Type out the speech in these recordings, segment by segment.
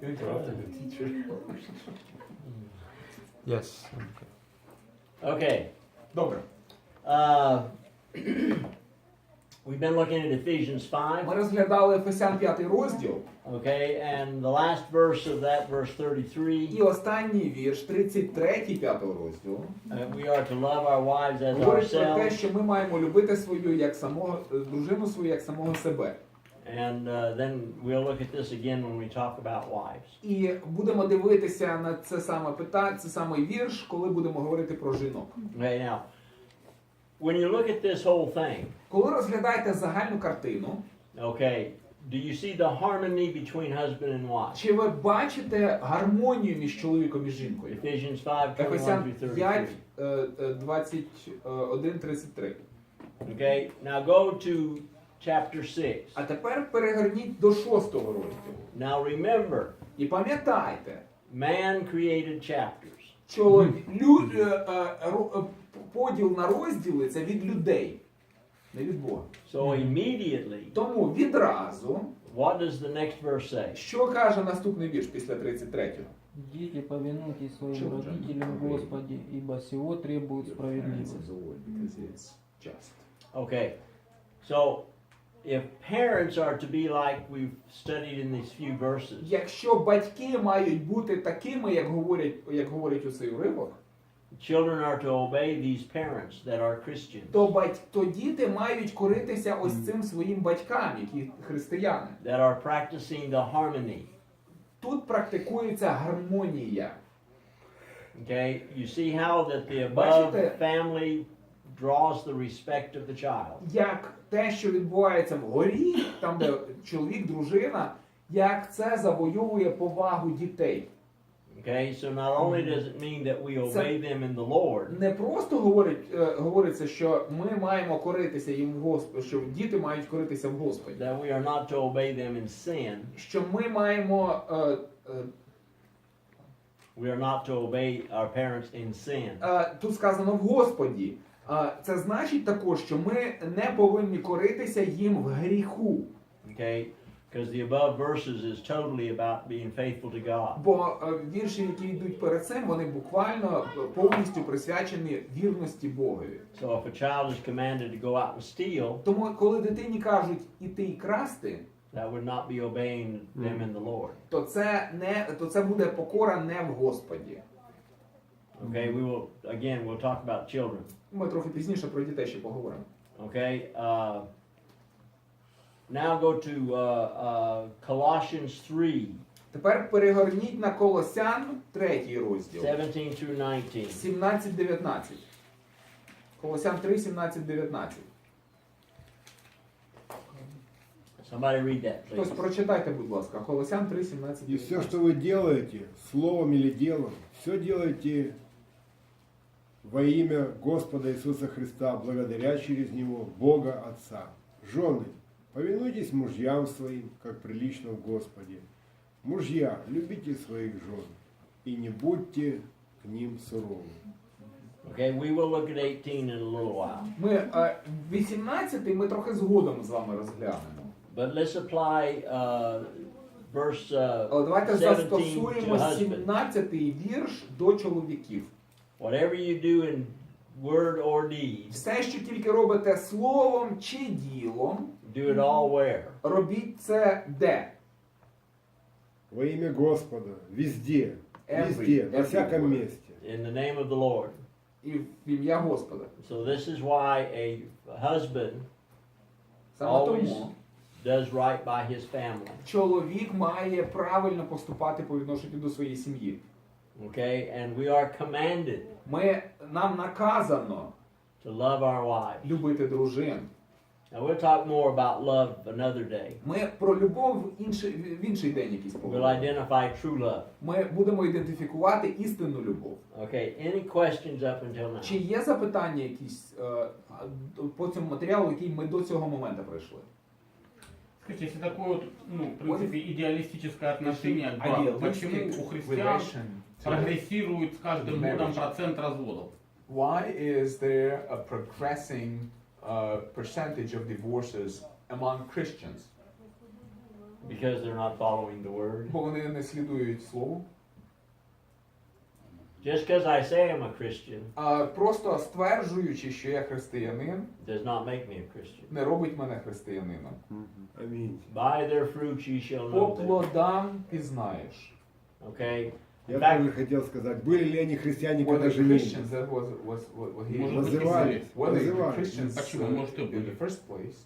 You interrupted the teacher. Yes. Okay. Добре. We've been looking at Ephesians 5. Ми розглядали Ефесян 5 розділ. Okay, and the last verse of that, verse 33, І останній вірш, 33 5 розділу, we are to love our wives as говорить про те, ourselves. що ми маємо любити свою як самого дружину свою як самого себе. And then we'll look at this again when we talk about wives. І будемо дивитися на це саме питання, це самий вірш, коли будемо говорити про жінок. Okay, now, when you look at this whole thing, Коли розглядаєте загальну картину, okay, do you see the harmony between husband and wife? чи ви бачите гармонію між чоловіком і жінкою? Ephesians 5, 21 Ефесян through 5, 33. 21, 33. Okay, now go to chapter 6. А тепер перегорніть до 6 розділу. Now remember, І пам'ятайте, man created chapters. що поділ на розділи – це від людей, не від Бога. So immediately, Тому відразу, what does the next verse say? що каже наступний вірш після 33-го? Дети, повинуйтесь своим Children, родителям в Господе, ибо сего требует справедливость. Okay, so if parents are to be like we've studied in these few verses, Якщо батьки мають бути такими, як говорить у цей уривок, children are to obey these parents that are Christians, то діти мають коритися ось цим своїм батькам, які християни. that are practicing the harmony. Тут практикується гармонія. Okay, you see how that the above Бачите? family draws the respect of the child. Як те, що відбувається вгорі, там де чоловік, дружина, як це завойовує повагу дітей. Okay, so not only does it mean that we obey them in the Lord, Не просто говориться, що ми маємо коритися їм в Господі, що діти мають коритися в Господі. that we are not to obey them in sin. Що ми маємо We are not to obey our parents in sin. тут сказано в Господі. Це значить також, що ми не повинні коритися їм в гріху. Okay, because the above verses is totally about being faithful to God. Бо вірші, які йдуть перед цим, вони буквально повністю присвячені вірності Богові. So if a child is commanded to go out and steal, Тому, коли дитині кажуть іти і красти, that would not be obeying them in the Lord. то це буде покора не в Господі. Okay, we'll talk about children. Ми трохи пізніше про дітей ще поговоримо. Okay, now go to Colossians 3, Тепер перегорніть на Колосян 3 розділ. 17 through 19. 17-19. Колосян 3, 17-19. Somebody read that, Хтось please. прочитайте, будь ласка. Колосян 3, 17-19. И все, что вы делаете, словом или делом, все делайте во имя Господа Иисуса Христа, благодаря через Него Бога Отца. Жены, повинуйтесь мужьям своим, как прилично в Господе. Мужья, любите своих жен и не будьте к ним суровы. Okay, we will look at 18 in a little while. Ми 18-й ми трохи згодом з вами розглянемо. But let's apply verse Але давайте 17 to застосуємо husband. 17-й вірш до чоловіків. Whatever you do in word or deed, Все, що тільки робите словом чи ділом, do it all where? робіть це де? Во имя Господа, везде, везде, на всяком everywhere. месте. In the name of the Lord. І в ім'я Господа. So this is why a husband Саме always тому does right by his family. чоловік має правильно поступати по відношенню до своєї сім'ї. Okay, and we are commanded Нам наказано to love our wives. любити дружин. Now we'll talk more about love another day. Ми про любов в інший день якийсь We'll поговоримо. identify true love. Ми будемо ідентифікувати істинну любов. Okay, any questions up until Чи now? є запитання якісь по цьому матеріалу, який ми до цього моменту пройшли? Скажите, если такое вот, в принципе, идеалистическое отношение к браку, почему у христиан прогрессирует с каждым годом процент разводов? Why is there a progressing percentage of divorces among Christians? Because they're not following the word. бо вони не слідують слову. Just because I say I'm a Christian А просто стверджуючи, що я християнин, does not make me a Christian. не робить мене християнином. Аминь. By their fruits you shall По know them. плодам пізнаєш. Okay? Я In fact, тоже хотел сказать, были ли они христиане, Were когда they женились? Christians? That was what he Может быть, Назывались. Were they Назывались. Christians Почему? Может, и in были. the first place?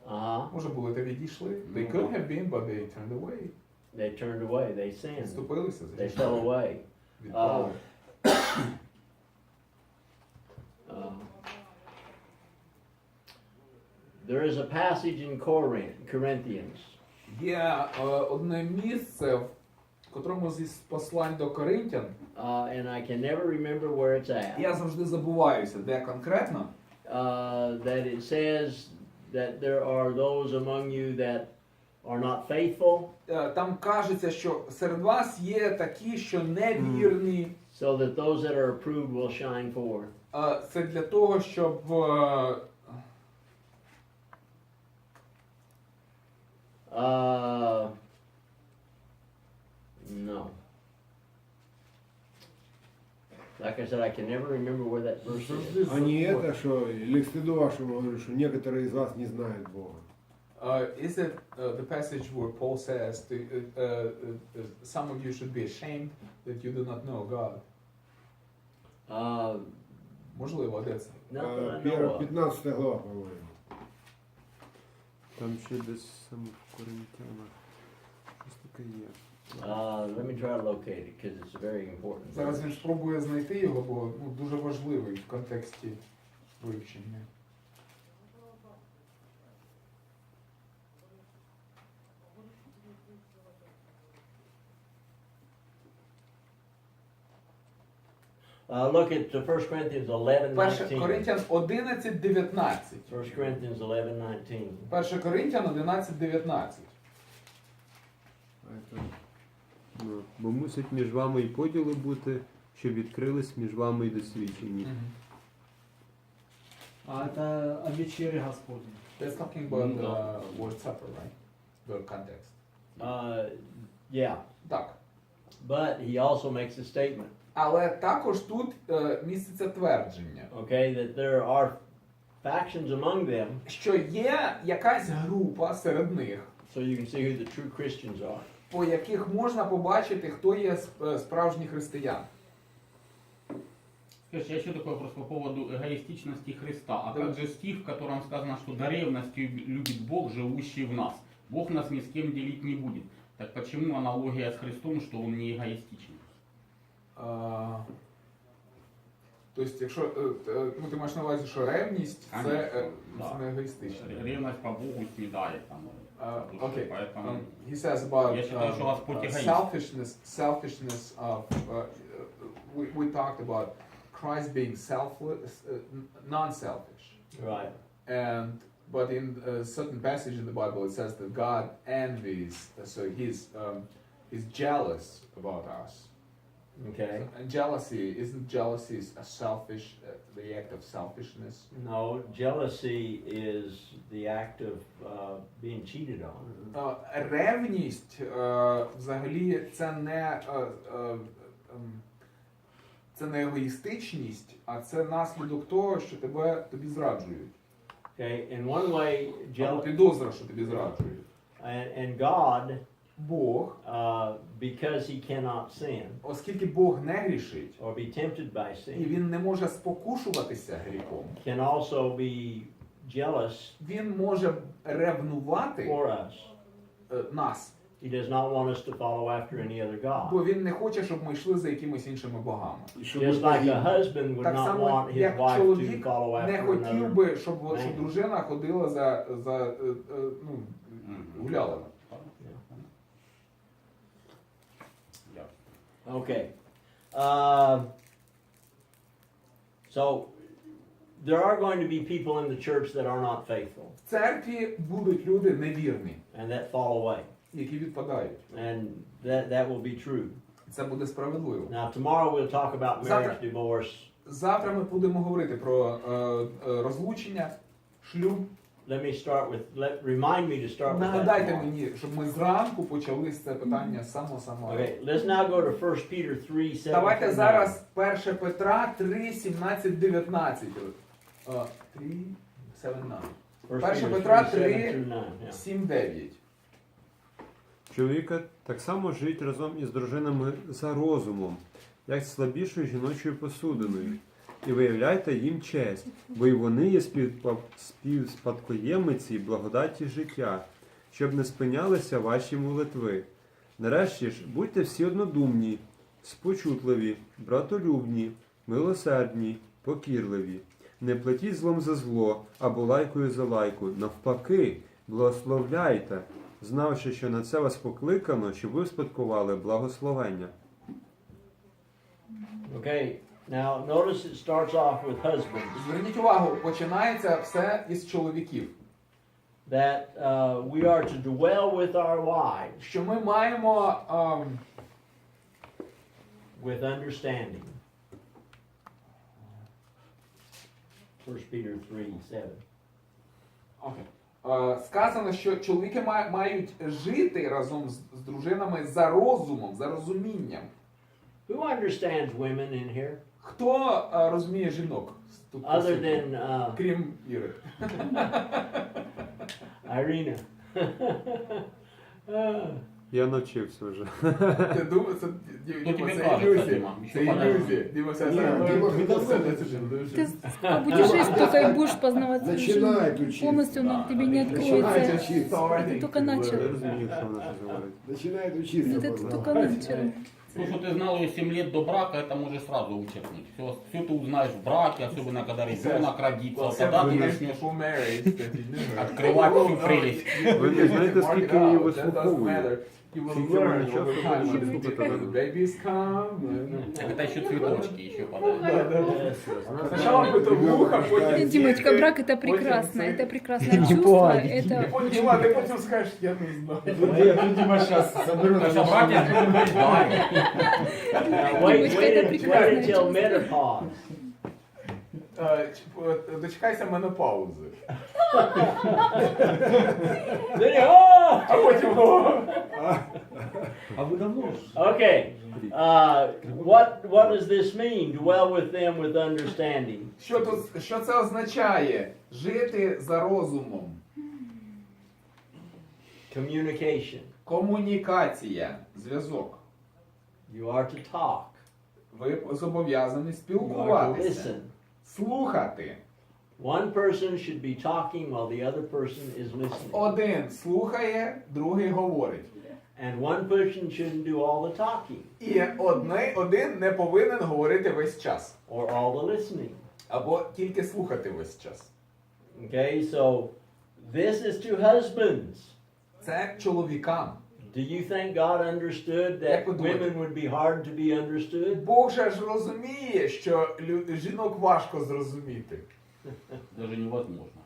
uh-huh, Може були та відійшли? They could have been, but they turned away. they turned away, they sinned, Відступилися, they fell away. відпали. There is a passage in Corinthians. Є одне місце, в котрому зі послань до Коринтян, And I can never remember where it's at. я завжди забуваюся, де конкретно, That it says that there are those among you that are not faithful, там кажеться, що серед вас є такі, що невірні. so that those that are approved will shine forth. Це для того, щоб No. Like I said, I can never remember where that verse is. завжди А не забуваю. это, что, или к стыду вашему говорю, что некоторые из вас не знают Бога. Is it the passage where Paul says, some of you should be ashamed that you do not know God? Можливо, де це? Not that I know of. 15 глава, по-моему. Там ще десь саме в Коринтянах. Щось таке є. Let me try to locate it because it's very important. Зараз він спробує знайти його, бо дуже важливий в контексті вивчення. Look at 1 Corinthians 11, 1 19. Коринтян 11:19. 1 Corinthians 11, 19. 1 Коринтян 11:19. А это Ну, бо мусять між вами і поділи бути, щоб відкрились між вами і досвідчені. А это о вечере Господней. That's talking about the Lord's Supper, right? The context. Yeah, Так. but he also makes a statement, Але також тут міститься твердження, okay, that there are factions among them, що є якась група серед них, so you can see who the true Christians are. по яких можна побачити, хто є справжні християни. Скажи, еще такой вопрос по поводу эгоистичности Христа. А как же стих, в котором сказано, что до ревности любит Бог, живущий в нас? Бог нас ни с кем делить не будет. Так почему аналогия с Христом, что Он не эгоистичен? Тобто, якщо ти маєш на увазі, що ревність це Да. не егоїстично. Ревность по Богу снедает там. Окей. Поэтому He says about Я считаю, что Господь эгоист. selfishness of we talked about Christ being selfless, non-selfish. Right. But in a certain passage in the Bible it says that God envies, so he's jealous about us. Okay. And jealousy, isn't jealousy a selfish, the act of selfishness? No, jealousy is the act of being cheated on. Ревність взагалі це не егоїстичність, а це наслідок того, що тобі зраджують. Okay, in one way, Або підозра, що тобі зраджують. and God, Бог, because he cannot sin оскільки Бог не грішить, or be tempted by і sin, він не може спокушуватися гріхом, can also be jealous він може ревнувати for us. нас, He does not want us to follow after any other god. бо він не хоче, щоб ми йшли за якимись іншими богами. И чтобы Just like a погибли. husband would Так not само, want his як wife to чоловік follow не after хотів another. би, щоб man. дружина ходила гуляла. Okay. So there are going to be people in the church that are not faithful В церкві будуть люди невірні, and that fall away. які відпадають. And that will be true. Це буде справедливо. Now tomorrow we'll talk about marriage divorce. Завтра ми будемо говорити про розлучення, шлюб let me start with, remind me to start with that Нагадайте tomorrow. мені, щоб ми зранку почали з це питання само. Okay, let's now go to 1 Peter 3, 7 Давайте through 9. зараз 1 Петра 3, 17, 19. 3, 7, 9. 1 1 Петра 3, 7 3, through 9, yeah. 7, 9. Чоловіка так само жить разом із дружинами за розумом, як з слабішою жіночою посудиною, і виявляйте їм честь, бо й вони є співспадкоємиці благодаті життя, щоб не спинялися ваші молитви. Нарешті ж, будьте всі однодумні, спочутливі, братолюбні, милосердні, покірливі. Не платіть злом за зло, або лайкою за лайку. Навпаки, благословляйте, знавши, що на це вас покликано, щоб ви успадкували благословення. Okay, now notice it starts off with husbands. Зверніть увагу, починається все із чоловіків. That we are to dwell with our wives Що ми маємо with understanding. 1 Peter 3, 7. сказано, що чоловіки мають жити разом з дружинами за розумом, за розумінням. Who understands women in here? Хто розуміє жінок? Тут Other присутніх? than Крім Іри. Irina. Я навчився вже. Ти думаєш, це тебе Діма, це кажеться, ілюзія. Діма? Це Що ілюзія. Діма, все, Діма, Ты путешествуешь только и будешь познавать свою жизнь. Начинает учиться. Полностью он тебе не Начинает откроется. учиться. Ты только Я начал. розумію, що вона щось говорить. Начинает учиться. Это ты познавать. только начал. То, что ты знал ее 7 лет до брака, это можешь сразу вычеркнуть. Все ты узнаешь в браке, особенно когда ребенок родится. Вот тогда ты начнешь открывать всю прелесть. Ви не знаєте, скільки її вислуховує. You will Скільки learn вона over часто time буде when слухати the мене. babies come. Это еще цветочки еще подают. Yes, yes. Сначала бытовуха, потім Димочка, дітки, брак это потім прекрасно. це. Это прекрасное чувство. Это Потім, Діма, ти потім скажеш, я не знаю. Я тут Дима сейчас соберу на Наша братья ждали. Wait, Димочка, это wait прекрасное until чувство. menopause. Дочекайся менопаузи. Then, oh! А потім, А вы давно? Okay. What does this mean? Dwell with them with understanding. що це означає? Жити за розумом. Communication. Комунікація, зв'язок. You are to talk. Ви зобов'язані You are to спілкуватися, listen. слухати. One person should be talking while the other person is listening. Один слухає, другий говорить. And one person shouldn't do all the talking І один не повинен говорити весь час. or all the listening. Або тільки слухати весь час. Okay, so this is to husbands. Це чоловікам. Do you think God understood that Як ви думаєте? women would be hard to be understood? Бог же ж розуміє, що жінок важко зрозуміти. Даже невозможно.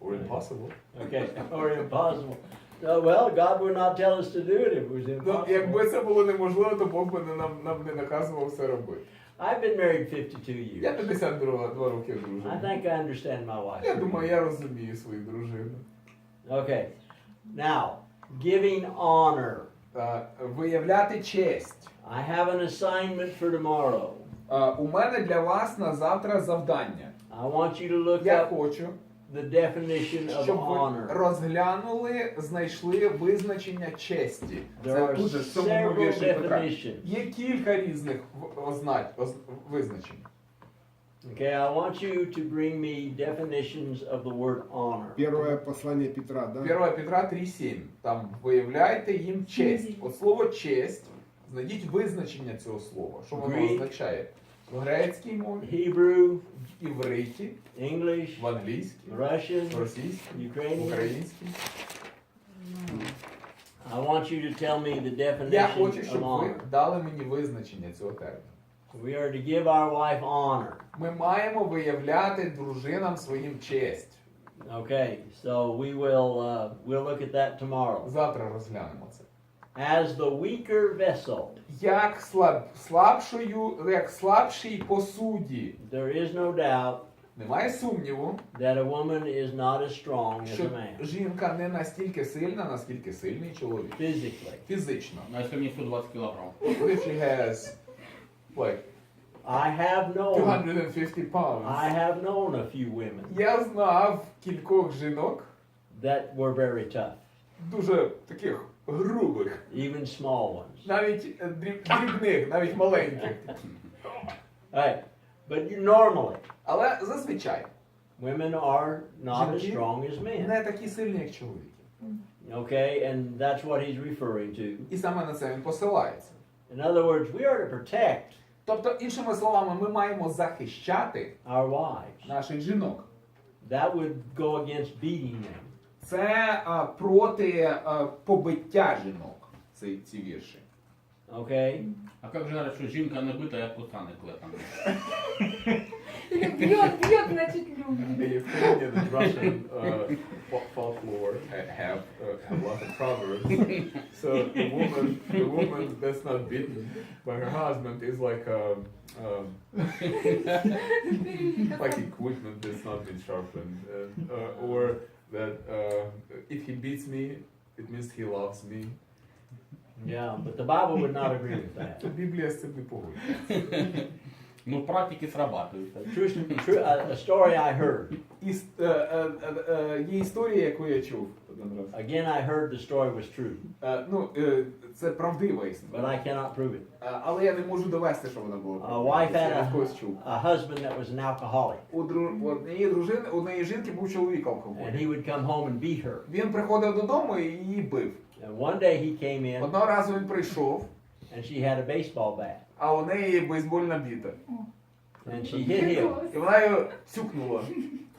Or impossible. Okay, or impossible. Well, God would not tell us to do it if it was Ну, impossible. якби це було неможливо, то Бог би нам не наказував це робити. I've been married 52 Я years. 52 роки I дружина. think I understand my wife. Я думаю, я розумію свою дружину. Okay, now, giving honor. Виявляти честь. I have an assignment for tomorrow. У мене для вас на завтра завдання. I want you to look Я up хочу, the definition of щоб ви honor. розглянули, знайшли визначення честі. There Це are тут же в цьому several вірші Петра. definitions. Є кілька різних визначень. Okay, I want you to bring me definitions of the word honor. Первое послание Петра, да? 1 Петра 3,7. Там виявляйте їм честь. От слово честь, знайдіть визначення цього слова. Що воно Greek. означає? В грецькій мові, Hebrew, в івриті, English, в англійській, Russian, в російській, в Ukrainian. українській. I want you to tell me the Я definition хочу, of щоб ви honor. дали мені визначення цього терміну. We are to give our wife honor. Ми маємо виявляти дружинам своїм честь. Okay, so we'll look at that tomorrow. Завтра розглянемо це. As the weaker vessel, Як слабшій посуді. there is no doubt Немає сумніву, that a woman is not as strong as що a man жінка не настільки сильна, наскільки сильний чоловік. physically. Фізично. А если мне 120 килограмм? What if she has, like, I have known 250 pounds? I have known a few women Я знав кількох жінок, that were very tough, дуже таких грубих, even small ones. навіть дрібних, навіть маленьких. Right. But normally, Але зазвичай women are not as Жінки strong as men. не такі сильні, як чоловіки. Okay, and that's what he's referring to. І саме на це він посилається. In other words, we are to protect Тобто, іншими словами, ми маємо захищати our wives. наших жінок. That would go against beating them. Це проти побиття жінок, ці вірші. Okay? А как же говорят, что жінка не бита, як коса не клепана? Бьет, значит, любит. The Ukrainian and Russian folklore have lots of proverbs. So the woman that's not beaten by her husband is like equipment that's not been sharpened, or that if he beats me, it means he loves me. Yeah, but the Bible would not agree with that. Біблія з цим не погодиться. Ну, в практике срабатывает. A story I heard. Є історія, яку я чув один раз. Again, I heard the story was true, Це правдива but історія. I cannot prove it. Але я не можу довести, що вона була A правдива. wife Це я had в когось чув. a husband that was an alcoholic, У однієї жінки був чоловік and алкоголік. he would come home and beat her. Він приходив додому і її бив. And one day he came in, Одного разу він прийшов, and she had a baseball bat, а у неї бейсбольна біта. and she hit him. І вона його цюкнула.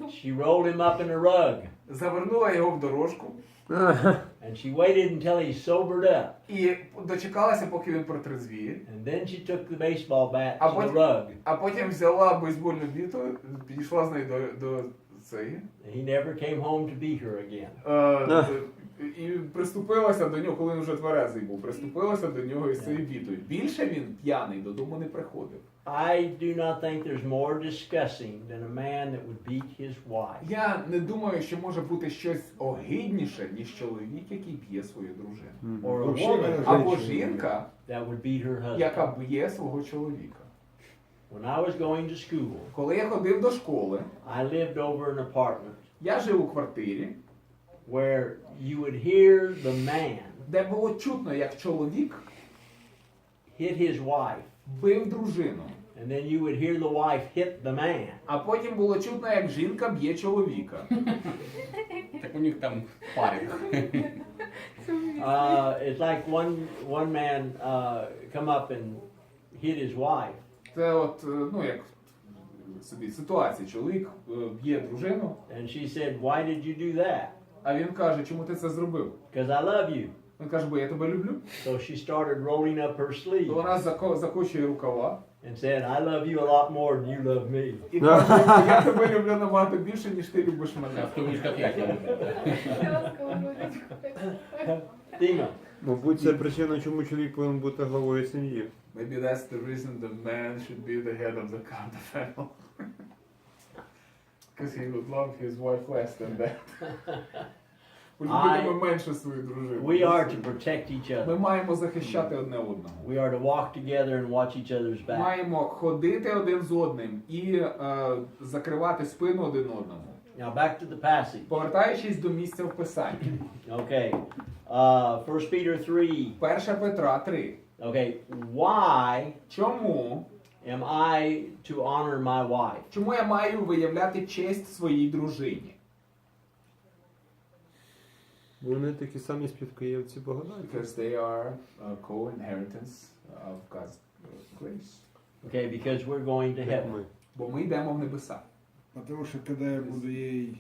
She rolled him up in a rug, Завернула його в дорожку and she waited until he sobered up, і дочекалася, поки він протрезвіє. and then she took the baseball bat А to the потім, rug. а потім взяла бейсбольну біту, підійшла з нею до цієї. He never came home to beat her again. І приступилася до нього, коли він вже тверезий був, приступилася до нього із цією бітою. Більше він п'яний додому не приходив. I do not think there's more disgusting than a man that would beat his wife. Я не думаю, що може бути щось огидніше, ніж чоловік, який б'є свою дружину. Or a Вообще, woman Або женщина. жінка, that would beat her husband. яка б'є свого чоловіка. When I was going to school, Коли я ходив до школи, I lived over an apartment я жив у квартирі, where you would hear the man де було чутно, як чоловік hit his wife, бив дружину. and then you would hear the wife hit the man. А потім було чутно, як жінка б'є чоловіка. Так у них там парик. It's like one man come up and hit his wife, Це от, як собі ситуація. Чоловік б'є дружину, and she said, "Why did you do that?" а він каже, чому ти це зробив? Because I love you. Він каже, бо я тебе люблю. So she started rolling up her То sleeve вона закочує рукава and said, "I love you a lot more than you love me." і каже, я тебе люблю набагато більше, ніж ти любиш мене. Сейчас ты будешь как я тебя люблю. Dima, Мабуть, це причина, чому чоловік повинен бути главою сім'ї. Maybe that's the reason the man should be the head of the family. Because he would love his wife less than that. Любитиме менше свою дружину. we are to protect each Ми other. маємо захищати одне одного. We are to walk together and watch each other's back. Маємо ходити один з одним і закривати спину один одному. Now back to the passage. Повертаючись до місця в Писанні. Okay. 1 Peter 3. 1 Петра 3. Okay. Why Чому? am I to honor my wife? Чому я маю виявляти честь своїй дружині? Вони такі самі співкоївці благодаті. Because they are co-inheritance of God's grace. Okay, because we're going to Як heaven. ми. Бо ми йдемо в небеса. Потому что когда я буду ей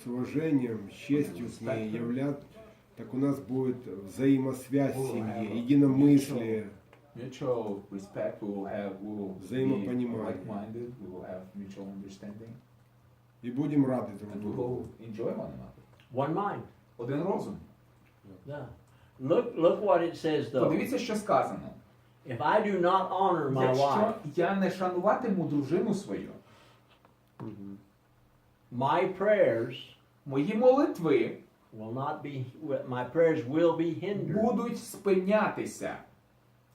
с уважением, с честью с ней являть, так у нас будет взаимосвязь в семье, единомыслие. Mutual respect, we will be Взаимопонимание. like-minded, we will have mutual understanding, И будем рады друг and we другу. will enjoy one another. One mind. Один розум. Yeah. Look what it says though. Подивіться, що сказано. If I do not honor my Якщо wife, я не шануватиму дружину свою, my prayers мої молитви will not be, my prayers will be hindered. будуть спинятися.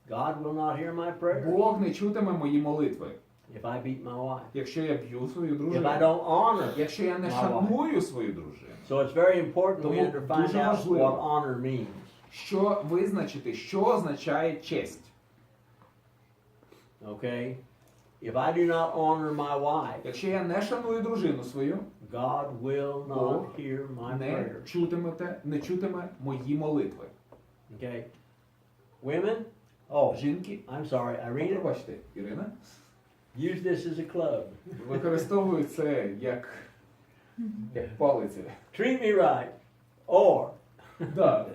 God will not hear my prayers Бог не чутиме мої молитви. if I beat my wife. Якщо я б'ю свою If I дружину, don't honor. якщо я не шаную свою дружину, So it's very important we Тому find дуже out важливо. what honor means. що визначити, що означає честь. Okay? If I do not honor my wife, Якщо я не шаную дружину свою, God will not Бог hear my не prayers. не чутиме мої молитви. Okay? Women? Oh, Жінки, I'm sorry, Irina, пробачте, Ірина, use this as a club. використовують це як палиця. Treat me right, or Да.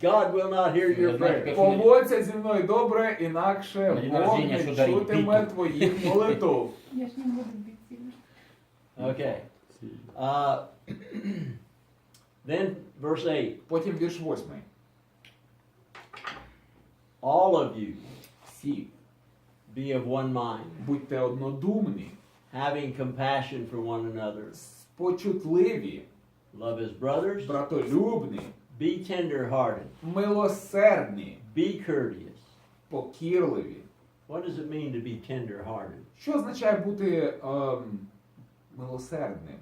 God will not hear your Знаєте, prayers. Поводься зі мною добре, інакше День Бог народження, не що дарить чутиме бійку. твоїх молитв. Я ж не буду бити. Okay. Then verse 8. Потім вірш 8. All of you Всі be of one mind, будьте однодумні, having compassion for one another. спочутливі, Love as brothers. братолюбні, Be tender-hearted. милосердні, Be courteous. покірливі. What does it mean to be tender-hearted? Що означає бути милосердним?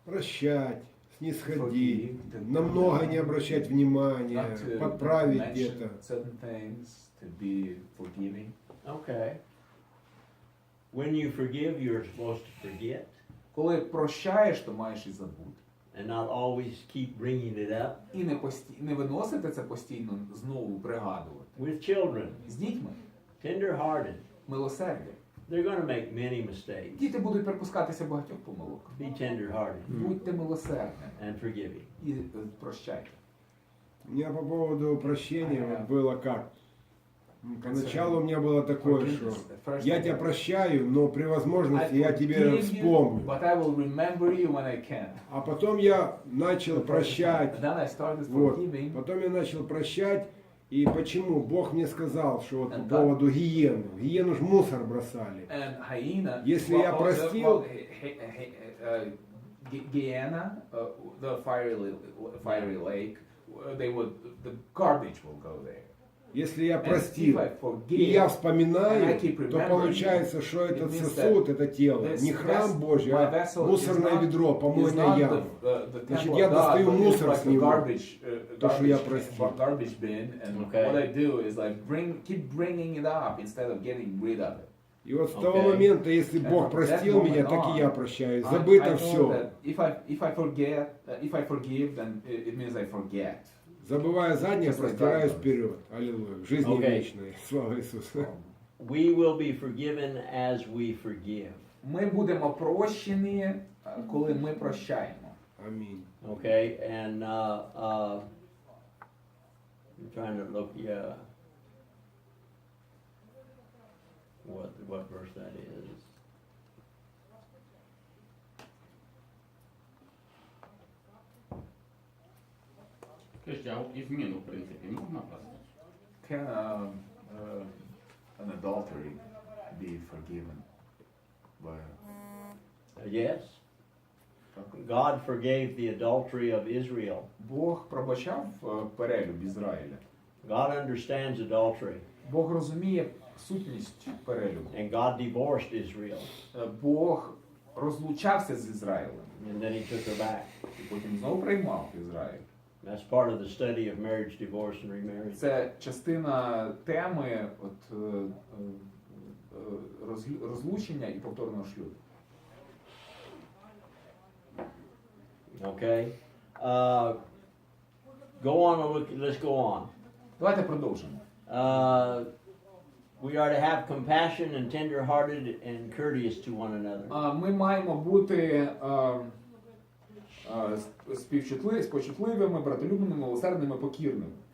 Прощать, снисходить, Forgive. на много не обращать внимания, Not to подправить mention где-то. certain things, to be forgiving. Okay. When you forgive, you're supposed to forget Коли прощаєш, то маєш і забути. and not always keep bringing it up. І не виносити це постійно, знову пригадувати. With children, З дітьми tender-hearted. милосердя. They're going to make many mistakes. Діти будуть припускатися багатьох помилок. Be tender-hearted Будьте милосердними and forgiving. і прощайте. У меня по поводу прощения было как? Поначалу у меня было такое, что я тебя прощаю, но при возможности я тебе вспомню. But I will remember you when I can. А потом я начал прощать. Then I started Вот. forgiving. Потом я начал прощать. И почему? Бог мне сказал, что вот по And поводу гиены. В гиену ж мусор бросали. And hyena. Если я простил- Gehenna, the fiery lake, the garbage will go there. Если я And простил, if I и forgive, я and I вспоминаю, keep то remembering, получается, что it этот means сосуд, это тело, this не храм vessel- Божий, my а vessel мусорное is not- ведро, is помойная not яма. the Значит, temple я of God, достаю but it's мусор like с the него, garbage, то, что я garbage, простил. garbage bin, and Okay. what I do is like keep bringing it up instead of getting rid of it. И вот с того Okay. момента, если And Бог from that простил меня, moment так и on, я прощаю. I Забыто know все. that if I forgive, then it means I forget. Забывая заднее, Just like простираюсь that. вперед. Аллилуйя. В жизни Okay. вечной. Слава Иисусу. We will be forgiven as we forgive. Ми будемо прощені, коли ми прощаємо. Аминь. Okay, and I'm trying to look, what verse that is. Скажите, а вот измену, в принципе, можно простить? Can an adultery be forgiven by Yes, God forgave the adultery of Israel. Бог пробачав перелюб Ізраїля. God understands adultery, Бог розуміє сутність перелюбу. and God divorced Israel, Бог розлучався з Ізраїлем and then He took her back. і потім знову приймав Ізраїль. That's part of the study of marriage, divorce, and remarriage. Це частина теми розлучення і повторного шлюбу. Okay, go on and look. Let's go on. Давайте продовжимо. We are to have compassion and tender-hearted and courteous to one another. Ми маємо бути спочутливими, братолюбними, милосердними,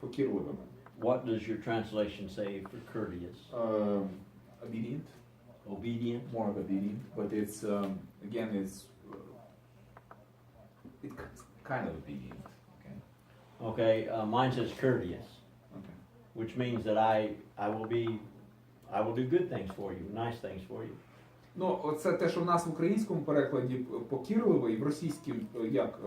покірливими. What does your translation say for courteous? Obedient, Obedient? more of obedient, but it's again it's kind of obedient. Okay. Okay, mine says courteous. Okay. which means that I will do good things for you, nice things for you. Ну, оце те, що в нас в українському перекладі покірливий, в російському, як,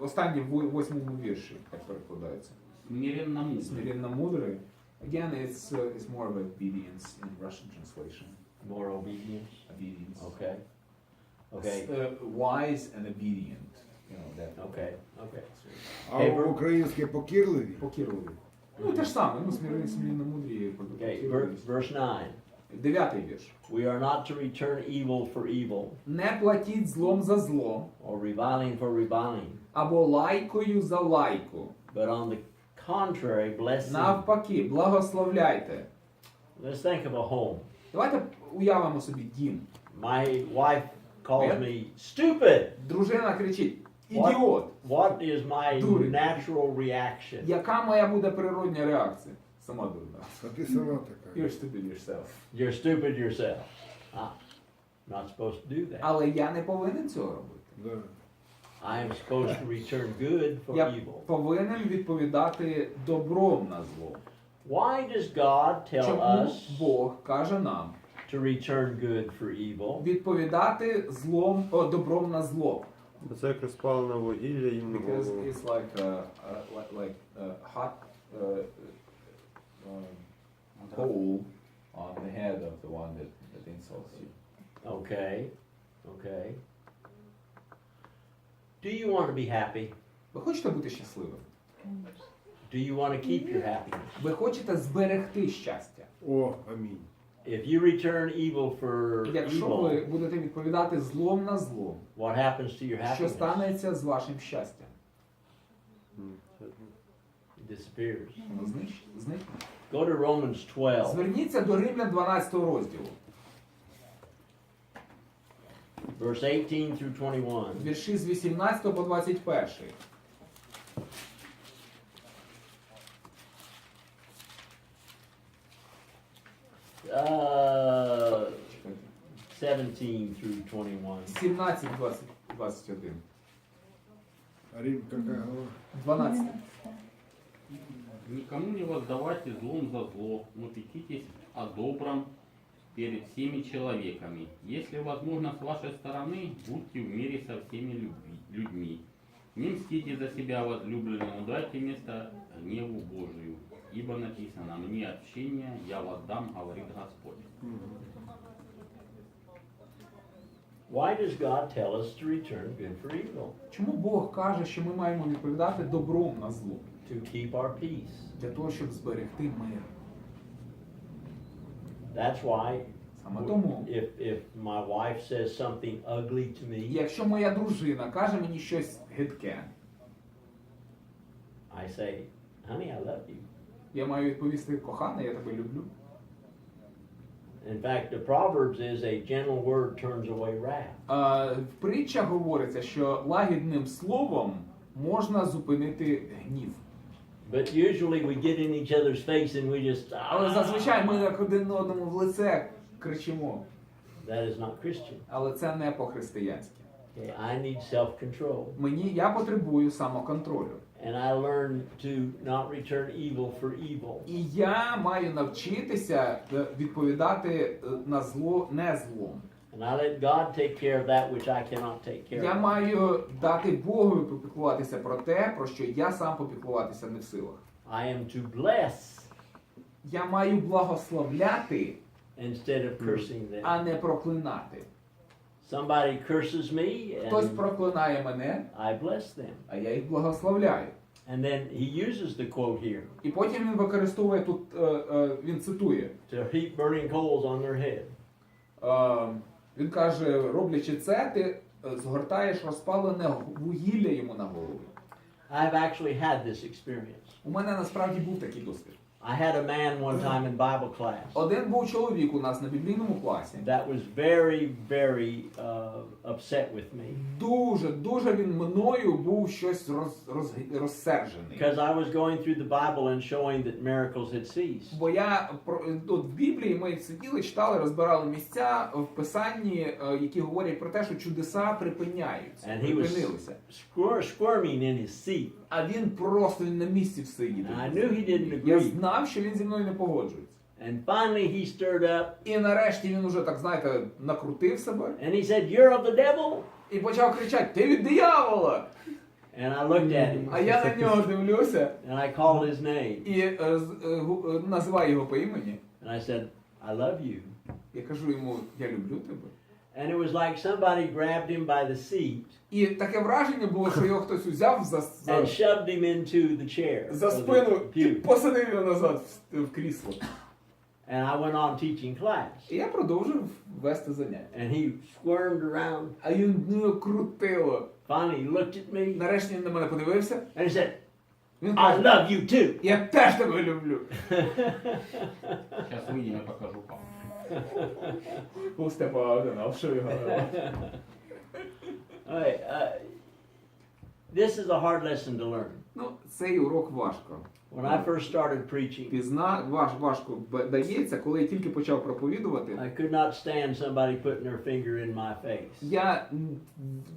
останнє в 8-му вірші, так перекладається. Смиренно мудрый. Смиренно мудрий. Again, it's more of obedience in Russian translation. More obedience. Obedience. Okay. Okay. Wise and obedient. You know, that. Okay. Okay. А в українське покірливі? Покірливий. Ну, те ж саме, ну, смиренно мудрі. Okay. Verse 9. 9-й вірш. We are not to return evil for evil, Не платіть злом за зло, or reviling for reviling, або лайкою за лайку. but on the contrary, bless them. Навпаки, благословляйте. Let's think of a home. Давайте уявимо собі дім. My wife calls me stupid. Дружина кричить: ідіот! What is my Дурень. natural reaction? Яка моя буде природня реакція? Сама дурна. А ти сама така. You're stupid yourself. You're stupid yourself. Ah, not supposed to do that. Але я не повинен цього робити. Да. I am supposed to return good for Я evil. повинен відповідати добром на зло. Why does God tell Чому us Бог каже нам to return good for evil? відповідати добром на зло? Бо це як розпалене вугілля їм на Because голову. it's like hot coal on the head of the one that insults you. Okay. Okay. Do you want to be happy? Ви хочете бути щасливим? Do you want to keep your happiness? Ви хочете зберегти щастя? О, амінь. If you return evil for Якщо ви evil, будете відповідати злом на зло, what happens to your що happiness? станеться з вашим щастям? It disappears. Воно зникне. Go to Romans 12. Зверніться до Римлян 12 розділу, Verse 18 through 21. вірші з 18 по 21. Uh, 17 through 21. 17, 20, 21. Римка кого? 12. Никому не воздавайте злом за зло, но пекитесь о добром перед всеми человеками. Если возможно с вашей стороны, будьте в мире со всеми людьми. Не мстите за себя, возлюбленные, но дайте место гневу Божию. Ибо написано: «Мне отпущение, я воздам, говорит Господь». Why does God tell us to return good for evil? Чому Бог каже, що ми маємо відповідати добром на зло? To keep our peace. Для того, щоб зберегти мир. That's why Саме тому, if my wife says something ugly to me, якщо моя дружина каже мені щось гидке, I say, honey, I love you. я маю відповісти: кохана, я тебе люблю. In fact, the Proverbs is a gentle word turns away wrath. В притчах говориться, що лагідним словом можна зупинити гнів. But usually we get in each other's face and we just, Але зазвичай ми як один одному в лице кричимо. that is not Christian. Але це не по-християнськи. Okay, I need self-control. Я потребую самоконтролю. And I learn to not return evil for evil. І я маю навчитися відповідати на зло не злом. And I let God take care of that which I cannot take care Я of. маю дати Богу попіклуватися про те, про що я сам попіклуватися не в силах. I am to bless Я маю благословляти, instead of cursing them. а не проклинати. Somebody curses me Хтось and проклинає мене, I bless them. а я їх благословляю. And then he uses the quote here І потім він використовує тут, він цитує. to heap burning coals on their head. Він каже, роблячи це, ти згортаєш розпалене вугілля йому на голову. I've actually had this experience. У мене насправді був такий досвід. I had a man one time in Bible class Один був чоловік у нас на біблійному класі. that was very, very upset with me Дуже він мною був щось розсержений. because I was going through the Bible and showing that miracles had ceased. Бо тут в Біблії ми сиділи, читали, розбирали місця в Писанні, які говорять про те, що чудеса припиняються, And he was припинилися. squirming in his seat. А він просто на місці все їде. And I knew he didn't Я agree. знав, що він зі мною не погоджується. And finally he stirred up І нарешті він уже, так знаєте, накрутив себе and he said, "You're of the devil." і почав кричати: "Ти від диявола!" And I looked at him А я на нього дивлюся and I called his name і називаю його по імені. and I said, "I love you." Я кажу йому: "Я люблю тебе." And it was like somebody grabbed him by the seat І таке враження було, що його хтось узяв and shoved him into the chair. за or the спину і pew. посадив його назад в крісло. And I went on teaching class. І я продовжив вести заняття. And he squirmed around. А його крутило. Finally, he looked at me Нарешті він на мене подивився. and he said, Він "I каже: love you too." "Я теж тебе люблю." Сейчас выйдем, я покажу как. We'll step out and I'll show you how that works. All right, this is a hard lesson to learn. Ну, цей урок важко. When I first started preaching, Важко дається, коли я тільки почав проповідувати. I could not stand somebody putting their finger in my face. Я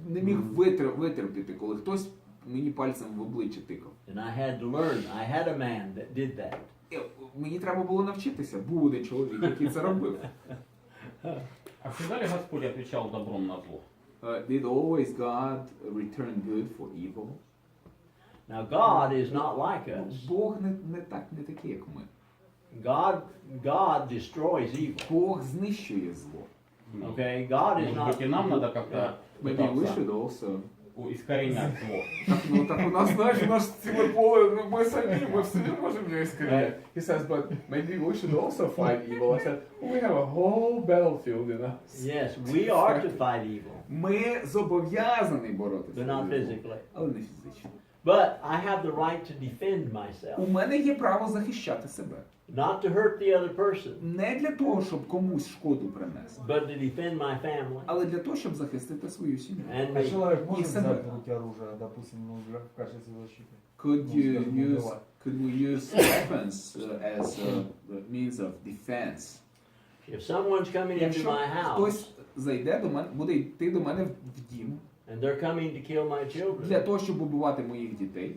не міг витерпіти, коли хтось мені пальцем в обличчя тикав. And I had to learn. I had a man that did that. Мені треба було навчитися. Був один чоловік, який це робив. А всегда ли Господь отвечал добром на зло? Did always God return good for evil? Now God is not like us. Бог не такий, як ми. God destroys evil. Бог знищує зло. Okay, God is Может not. быть, и нам надо как-то Maybe we пытаться should also. искоренять зло. Так у нас, знаєш, у нас ціле поле, ми в собі можемо його іскорінити. He says, but maybe we should also fight evil. I said, we have a whole battlefield in us. Yes, we are to fight evil, Ми зобов'язані боротися. but not з злом, physically. але не фізично. But I have the right to defend myself, У мене є право захищати себе. not to hurt the other person, Не для того, щоб комусь шкоду принести, but to defend my family але для того, щоб захистити свою сім'ю. and А me. человек И может себе. взять в руки оружие, допустим, ну, в качестве защиты? Could we use weapons as a means of defense? If someone's coming into Якщо my house хтось зайде до мене, буде йти до мене в дім and they're coming to kill my для children, того, щоб убивати моїх дітей,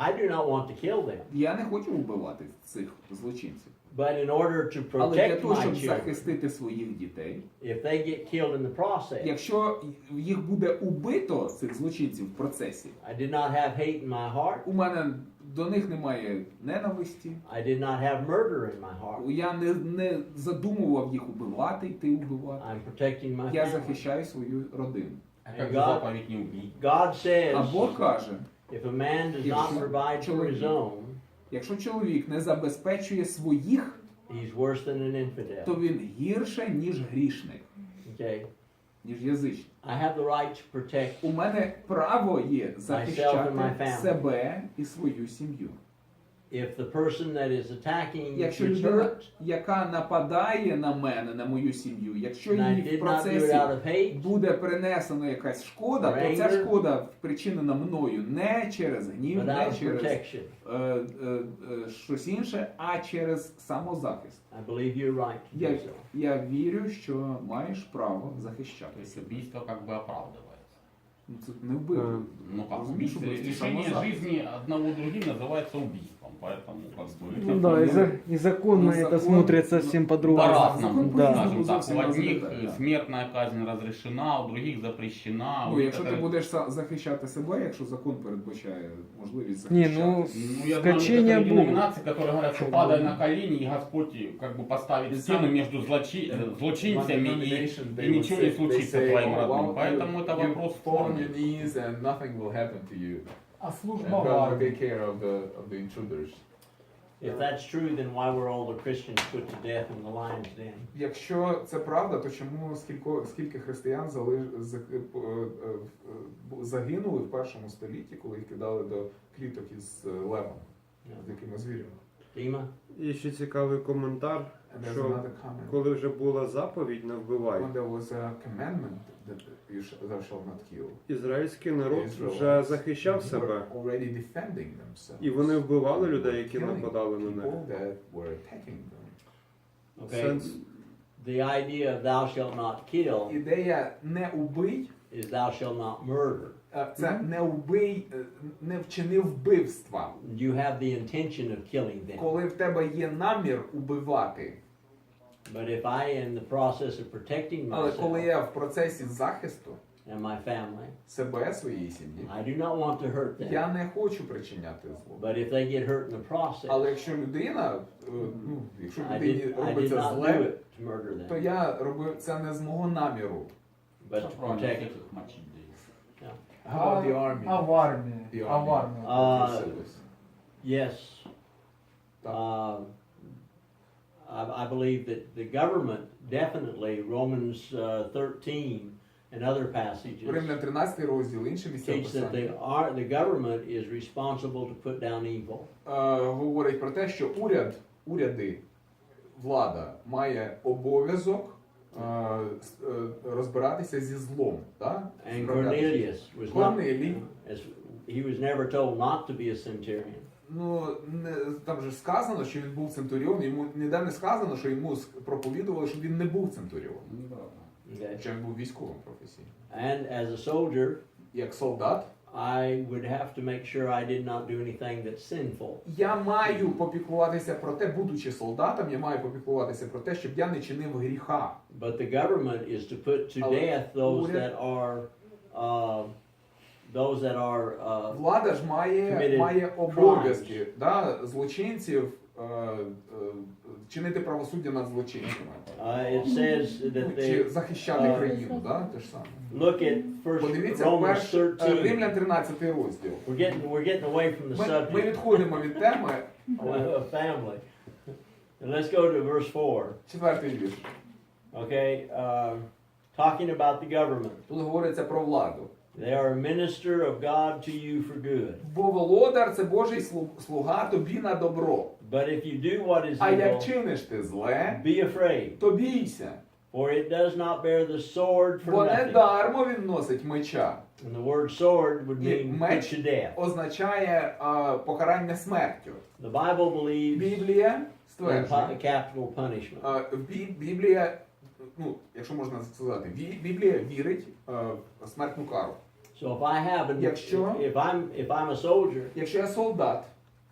I do not want to kill them. я не хочу вбивати цих злочинців. But in order to Але для protect того, my щоб children, захистити своїх дітей, if they get killed in the process, якщо їх буде убито, цих злочинців в процесі, I did not have hate in my heart. у мене до них немає ненависті, I did not have murder in my heart. я не задумував їх убивати, йти убивати. I'm protecting my Я family. захищаю свою родину. А как God- же заповедь не убий? God А says, Бог каже, if a man does Yes. not provide for his own, якщо чоловік не забезпечує своїх, he's worse than an infidel. то він гірше, ніж грішник, Okay? ніж язичник. I have the right to protect. У мене право є Myself and my захищати family. себе і свою сім'ю. If the person that is attacking Якщо gets людина, hurt, яка нападає на мене, на мою сім'ю, якщо and I їй в did not do it процесі out of hate, буде принесена якась шкода, то ця Anger. шкода спричинена мною не через гнів, but out не of через protection, щось інше, а через самозахист. I believe you're right to do so. Я вірю, що маєш право То захищати есть себе. убийство как бы оправдывается. Ну, це не вбивство. Ну как, Разумеешь, убийство, убийство лишение самозахист. жизни одного другим называется убийством. Поэтому как бы... Ну да, и законно Ну, это закон- смотрится совсем по-другому. По-разному, Да. скажем так. У Совсем одних разные, да. смертная казнь разрешена, у других запрещена. Ну, Вот якщо это- ти будеш захищати себе, якщо закон передбачає можливість Не, захищати. ну, Ну, я знаю скачения некоторые будут. деноминации, которые говорят, что падай на колени, и Господь как бы поставит стену между злочинцами, и ничего не случится твоим родным. Поэтому это вопрос fall on спорный. your knees and nothing will happen to you. А And служба в God will армии? take care of the intruders. If that's true, then why were all the Christians put to death in the lion's den? Якщо це правда, то чому скільки християн загинули в першому столітті, коли їх кидали до кліток із левом, з якими звірями? Dima? І ще цікавий коментар, And there's що another comment. коли вже була заповідь «не вбивай», When there was a commandment that thou shalt not kill, ізраїльський народ Israel вже захищав were себе. already defending themselves. І вони вбивали людей, які Killing нападали на них. people that were attacking them. Okay. Сенс The idea of thou shalt not kill Ідея не убий is thou shalt not murder. це не вчинив вбивства. You have the intention of killing them. Коли в тебе є намір убивати, But if I, in the process of protecting але коли myself я в процесі захисту and my family, себе, своєї сім'ї, I do not want to hurt them. я не хочу причиняти зло. But if they get hurt in the process, Але якщо людина, якщо I людині did робиться not do зле, it to murder то them, я робив це не з мого наміру. but to Правильно, protect всіх them. їх мочить дає. How about the army? А в армії? The А в army. армії? Просились. Yes. Так. I believe that the government definitely, Romans 13 and other passages, Римлян 13 розділ, інші місця teach that писання, the government is responsible to put down evil. говорить про те, що уряди, влада має обов'язок розбиратися зі злом. Так? And Cornelius was not, Корнелій, he was never told not to be a centurion. ну, там же сказано, що він був центуріон, йому ніде не сказано, що йому проповідували, що він не був центуріоном. Okay. Хоча він був військовим професійно. And as a soldier, Як солдат, I would have to make sure I did not do anything that's sinful. я маю попіклуватися про те, будучи солдатом, я маю попіклуватися про те, щоб я не чинив гріха. But the government is to put to Але death those уряд- that are Влада ж має committed обов'язки, да, злочинців чинити правосуддя над злочинцями. it says that Чи they захищати країну, да, те ж саме. look at first Подивіться, Romans 13. Римлян 13 розділ. We're getting away from the Ми subject відходимо від теми, of family. And let's go to verse 4. 4-й вірш. Okay, talking about the government. Тут говориться про владу. They are a minister of God to you for good. Бо володар – це Божий слуга тобі на добро. But if you do what is А як evil, чиниш ти зле, be afraid, то бійся. for it does not bear the sword for Бо не nothing. дармо він носить меча. And the word sword would І mean put меч to death. означає покарання смертю. The Bible believes Біблія in стверджує, capital punishment. Біблія, ну, якщо можна сказати, Біблія вірить в смертну кару. So if I have, Якщо- if I'm a soldier Якщо я солдат,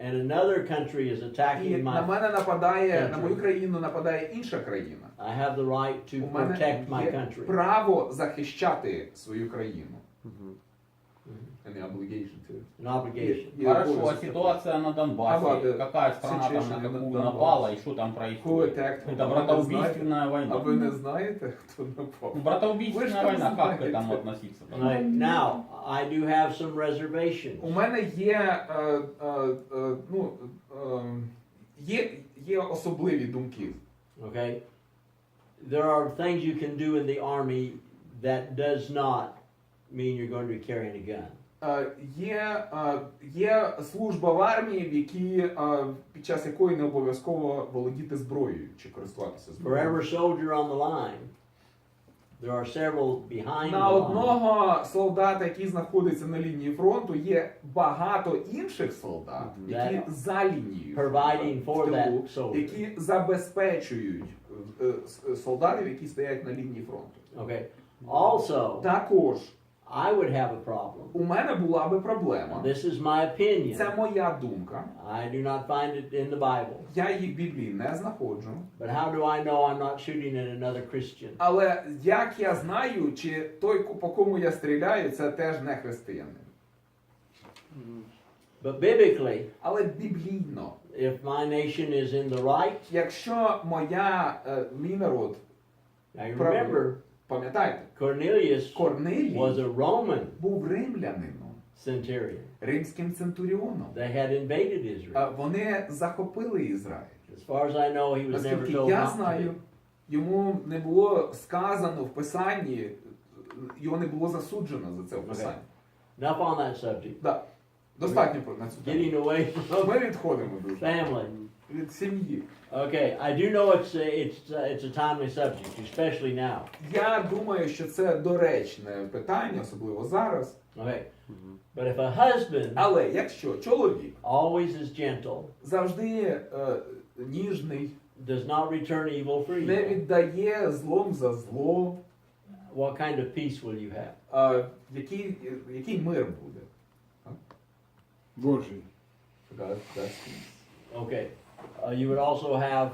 and another country is і attacking на my, мене нападає, на мою країну нападає інша країна, I have the right to у мене protect my є country. право захищати свою країну. And the obligation to. An obligation. Є Хорошо, а обов'язок. ситуация на Донбассе, А, какая страна там situation на in какую Donbass. напала и что там Who происходит? attacked who? Это А ви не братоубийственная знаєте? А война. ви не знаєте, хто напав? Ну, братоубийственная Вы же война, там как к знаете. этому относиться? Right. Now, I do have some reservations. У мене є, є особливі думки. Okay? There are things you can do in the army that does not mean you're going to be carrying a gun. Є служба в армії, під час якої не обов'язково володіти зброєю чи користуватися For зброєю. every soldier on the line, there are several behind На the line. одного солдата, який знаходиться на лінії фронту, є багато інших солдат, які That за лінією providing for в that тилу, soldier. які забезпечують солдатів, які стоять на лінії фронту. Okay. Also, Також I would have a problem. у мене була би проблема. This is my opinion. Це моя думка. I do not find it in the Bible. Я її в Біблії не знаходжу. But how do I know I'm not shooting at another Christian? Але як я знаю, чи той, по кому я стріляю, це теж не християнин. But biblically, Але біблійно, if my nation is in the right, якщо мій народ, now you правий, remember, пам'ятайте, Cornelius Корнилій was a Roman був римлянином, centurion. римським центуріоном. They had invaded Israel. Вони захопили Ізраїль. As far as I know, he was never Наскільки told я not to. знаю, йому не було сказано в Писанні, його не було засуджено за це в Писанні. Enough on that subject. Да. Достатньо про на цю тему. Getting away from Ми відходимо дуже family. від сім'ї. Okay, I do know it's a timely subject, especially now. Я думаю, що це доречне питання, особливо зараз. Okay, but if a husband Але якщо чоловік always is gentle, завжди ніжний, does not return evil for не evil, віддає злом за зло, what kind of peace will you have? Який мир буде? Божий. God's peace. Okay. You would also have,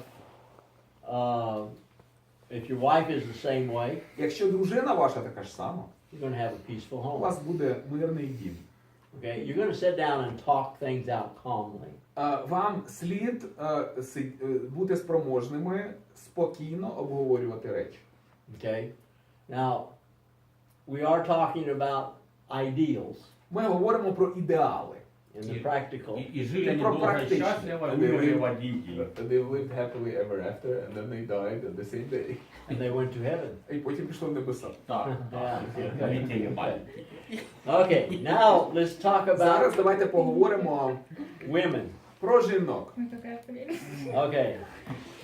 if your wife is the same way, Якщо дружина ваша така ж сама, you're going to have a peaceful у home. вас буде мирний дім. Okay. You're going to sit down and talk things out calmly. Вам слід бути спроможними спокійно обговорювати речі. Okay. Now, we are talking about ideals Ми говоримо про ідеали. in the practical. И жили они Про долго и практичне. счастливо, и And умерли they в один день. lived happily ever after, and then they died on the same day. And they went to heaven. І потім пішли в небеса. Так, Yeah. летели маленькие. Okay, now let's talk Зараз about давайте поговоримо women. про жінок. Okay,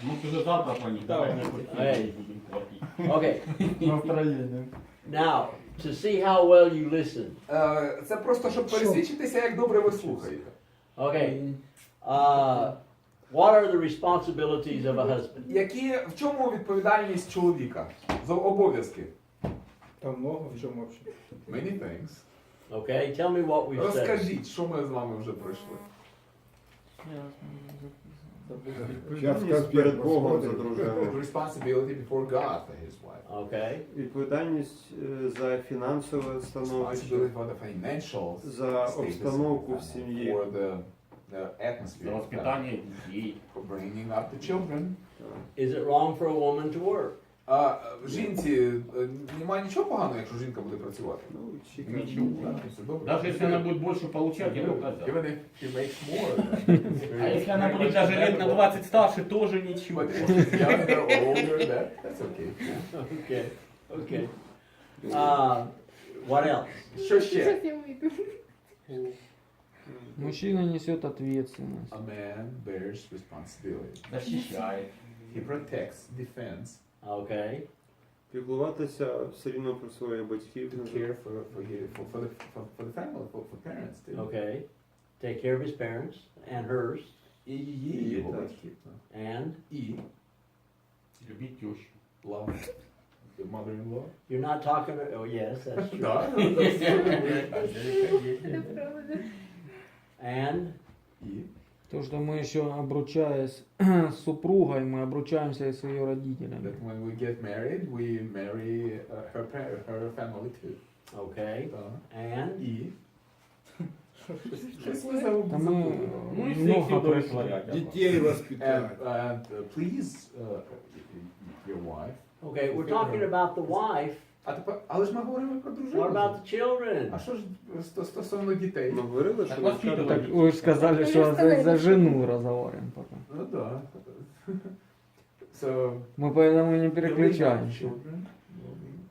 Ну, ты же завтра по них, давай мы хоть Эй. будем платить. okay. Настроєння. Now, to see how well you listen. Це просто, щоб пересвідчитися, як добре ви слухаєте. Okay. What are the responsibilities of a husband? В чому відповідальність чоловіка? За обов'язки? Там много в чому вообще. Many things. Okay, tell me what we've said. Розкажіть, що ми з вами вже пройшли. Сейчас Відповідальність конспект перед Богом за посмотрим. дружину. Responsibility before God for his wife. Okay. Відповідальність за фінансове становище, Responsibility for the financial за status обстановку of в the family, сім'ї. for the atmosphere, За of the family, воспитание детей. for bringing up the children. Is it wrong for a woman to work? Жінці немає нічого поганого, якщо жінка буде працювати. Ну, чи Ничего. Все добре. Даже если она будет больше получать, это указать. Even if she makes more. А если она будет даже лет на 20 старше, тоже ничего. But if she's younger or older, that's okay. Okay. Okay. What else? Що ще? Мужчина несет ответственность. A man bears responsibility. Защищает. He protects, defends, Okay. піклуватися все рівно про своїх батьків. to care for the family, for parents too. Okay. Take care of his parents and hers І її, його так. батьків. and І Любить тещу. love the mother-in-law. you're not talking oh yes, that's true. Да. And І То, что мы еще обручаясь с супругой, мы обручаемся и с ее родителями. that when we get married, we marry her family too. okay. Да. And І щось ви Та ми Ну и много всех пройшли. удовлетворять. Детей воспитать. and please your wife. okay, we're talking about the wife. А тепер, але ж ми говоримо про What дружину. about the children? А що ж стосовно дітей? Ми говорили, що Так ви воспитувати. Так вы же сказали, что за жену разговариваем пока. Ну да. So, Мы поэтому не children, переключаемся.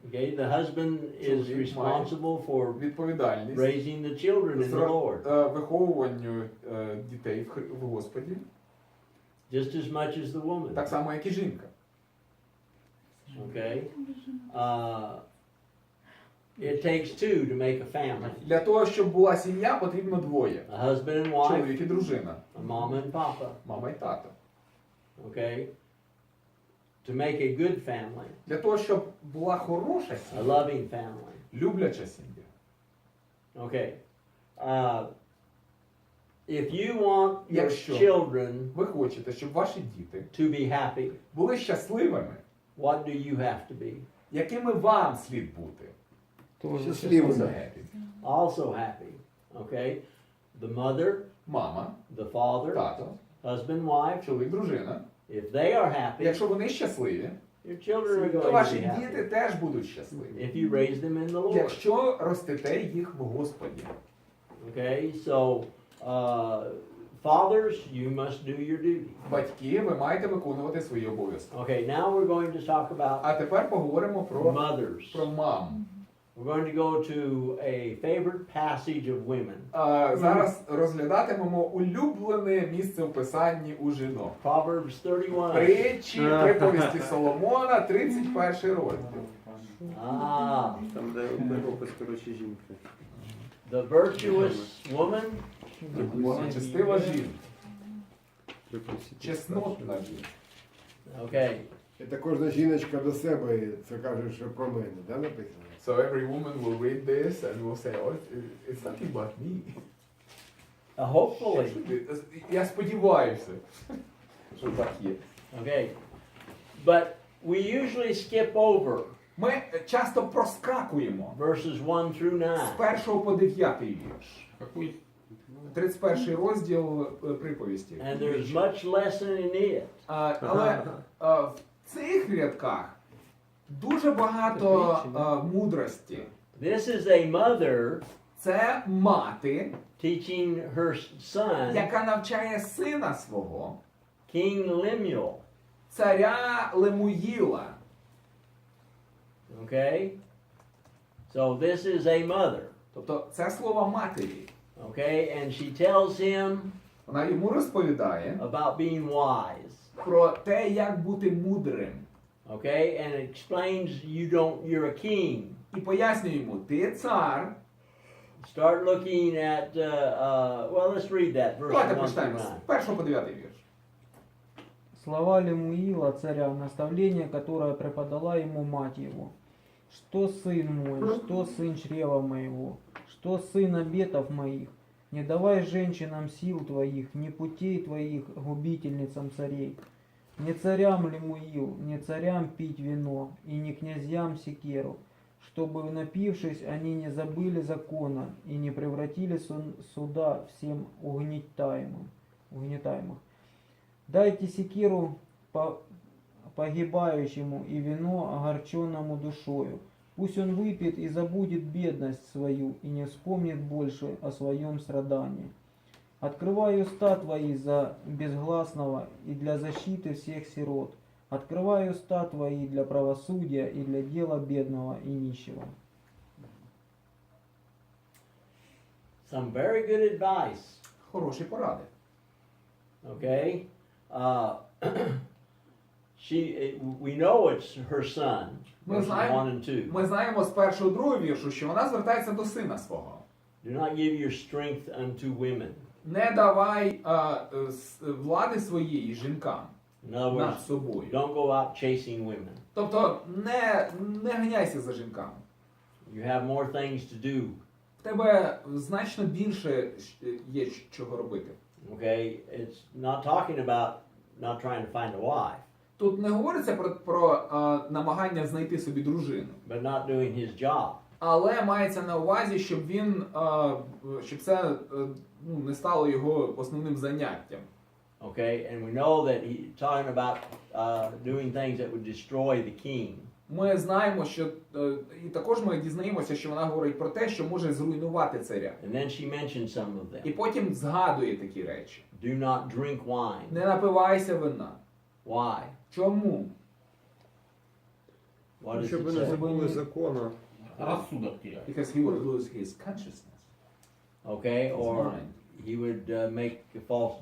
Okay, the husband is Children, responsible for відповідальність raising the children in the Lord виховуванню дітей в Господі, just as much as the woman. так само, як і жінка. Okay? It takes two to make a family. Для того, щоб була сім'я, потрібно двоє. A husband and wife, Чоловік і дружина, a mama and papa. мама і тато. Okay? To make a good family, Для того, щоб була хороша a сім'я, loving family. любляча сім'я. Okay. If you want your Якщо children ви хочете, щоб ваші діти to be happy, були щасливими, what do you have to be? якими вам слід бути? Тоже Also счастливый. happy. Also happy. Okay? The mother, Мама, the father, тато, husband, wife, чоловік, дружина. if they are happy, Якщо вони щасливі, your children are то going to ваші be діти happy. теж будуть щасливі. If you raise them in the Lord. Якщо ростете їх в Господі. Okay? So, fathers, you must do your duty. Батьки, ви маєте виконувати свої обов'язки. Okay, now we're going to talk about А тепер поговоримо про mothers. мам. We're going to go to a favorite passage of women. Зараз розглядатимемо улюблене місце в Писанні у жінок. Proverbs 31. Притчі, приповісті Соломона, 31 розділ. Ah, Там, де опис, коротше, жінки. the virtuous woman, Благочестива жінка, Приписі. чеснотна жінка. okay, Это кожна жіночка до себе, це каже, що про мене, да, написано? So every woman will read this and will say, oh, it's nothing but me. Hopefully. Я сподіваюся, що так є. Okay. But we usually skip over Ми часто проскакуємо verses 1 through 9. з 1 по 9 вірш. Какой 31 розділ приповісті. And there's much lesson in it. Але в цих рядках дуже багато мудрості. This is a mother Це мати, teaching her son, яка навчає сина свого, King Lemuel. царя Лемуїла. Okay? So this is a mother. Тобто це слово матері. Okay? And she tells him Вона йому розповідає about being wise. про те, як бути мудрим. Okay? And it explains you're a king. І пояснює йому, ти цар. Start looking at, well, let's read that, verse Давайте 1 through прочитаємо 9. з 1 по 9 вірш. Слова Лемуила, царя, наставление, которое преподала ему мать его. Что сын мой, что сын чрева моего, что сын обетов моих, не давай женщинам сил твоих, ни путей твоих губительницам царей, не царям Лемуил, не царям пить вино, и не князьям секеру, чтобы, напившись, они не забыли закона и не превратили суда всем угнетаемых. Дайте секиру погибающему и вино огорченному душою. Пусть он выпьет и забудет бедность свою и не вспомнит больше о своем страдании. Открывай уста твои за безгласного и для защиты всех сирот. Открывай уста твои для правосудия и для дела бедного и нищего. Some very good advice. Хороші поради. Okay? We know it's her son, verses 1 and 2. Ми знаємо з 1-2 віршу, що вона звертається до сина свого. Do not give your strength unto women. Не давай влади своєї жінкам In other над words, собою. don't go out chasing women. Тобто не ганяйся за жінками. You have more things to do. В тебе значно більше є чого робити. Okay? It's not talking about not trying to find a wife, Тут не говориться про намагання знайти собі дружину, but not doing his job. але мається на увазі, щоб це не стало його основним заняттям. Okay? And we know that he's talking about doing things that would destroy the king. Ми знаємо, що і також ми дізнаємося, що вона говорить про те, що може зруйнувати царя. And then she mentioned some of І them. потім згадує такі речі. Do not drink wine. Не напивайся вина. Why? Чому? What does Щоб it ви не say? забули закону. рассудок теряет? Because he would lose his consciousness. Okay? His Or mind. he would make false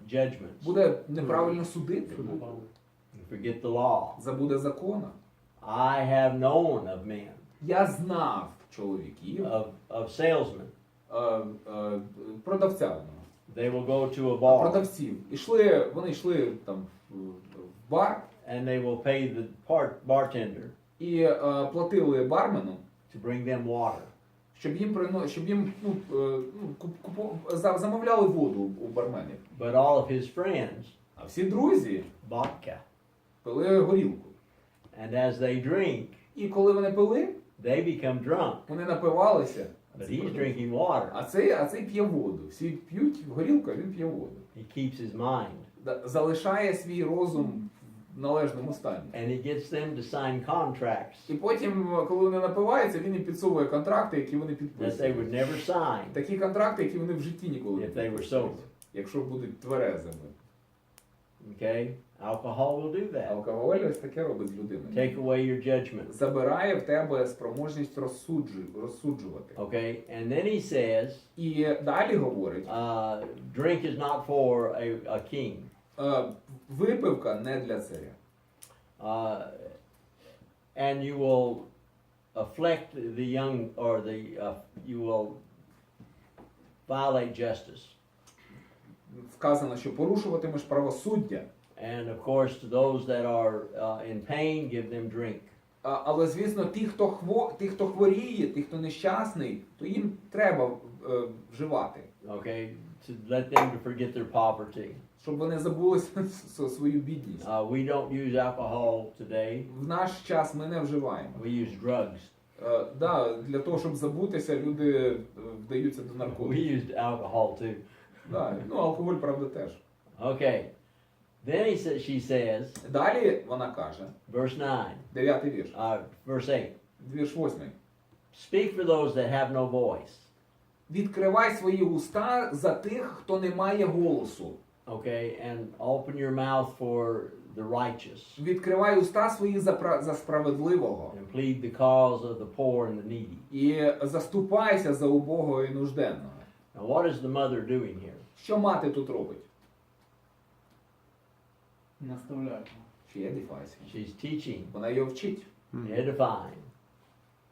judgments. Буде неправильно судити. Forget the law. Забуде закона. I have known of men, Я знав чоловіків, of salesmen. продавця одного. They will go to a bar Продавців. Вони йшли там в бар and they will pay the bartender і платили бармену, to bring them water. щоб їм замовляли воду у барменів. But all of his friends, А всі друзі vodka. пили горілку. And as they drink, І коли вони пили, they become drunk. вони напивалися. But he's drinking water. А цей п'є воду. Всі п'ють горілку, а він п'є воду. He keeps his mind. Залишає свій розум в належному стані. And he gets them to sign contracts І потім, коли вони напиваються, він їм підсовує контракти, які вони that they підписують. would never sign Такі контракти, які вони в житті ніколи не if they were підписують, sober. якщо будуть тверезими. Okay? Alcohol will do that. Алкоголь ось таке робить з людиною. Take away your judgment. Забирає в тебе спроможність розсуджувати. Okay? And then he says, І далі говорить, drink is not for a king. випивка не для царя. And you will afflict the young, or you will violate justice. Сказано, що порушуватимеш правосуддя. And of course, to those that are in pain, give them drink. Але, звісно, ті, хто хворіє, ті, хто нещасний, то їм треба вживати. Okay, to let them to forget their poverty. Щоб вони забули свою бідність. We don't use alcohol today. В наш час ми не вживаємо. We use drugs. Да, для того, щоб забутися, люди вдаються до We наркотиків. used alcohol too. Да, ну, алкоголь, правда, теж. Okay. Then she says, Далі вона каже, verse 9, 9-й вірш, verse 8, вірш 8. speak for those that have no voice. Відкривай свої уста за тих, хто не має голосу. Okay, and open your mouth for the righteous. Відкривай уста свої за справедливого. And plead the cause of the poor and the needy. І заступайся за убогого і нужденного. Now, what is the mother doing here? Що мати тут робить? Наставляю. She edifies him. She's teaching, Вона його вчить, edifying.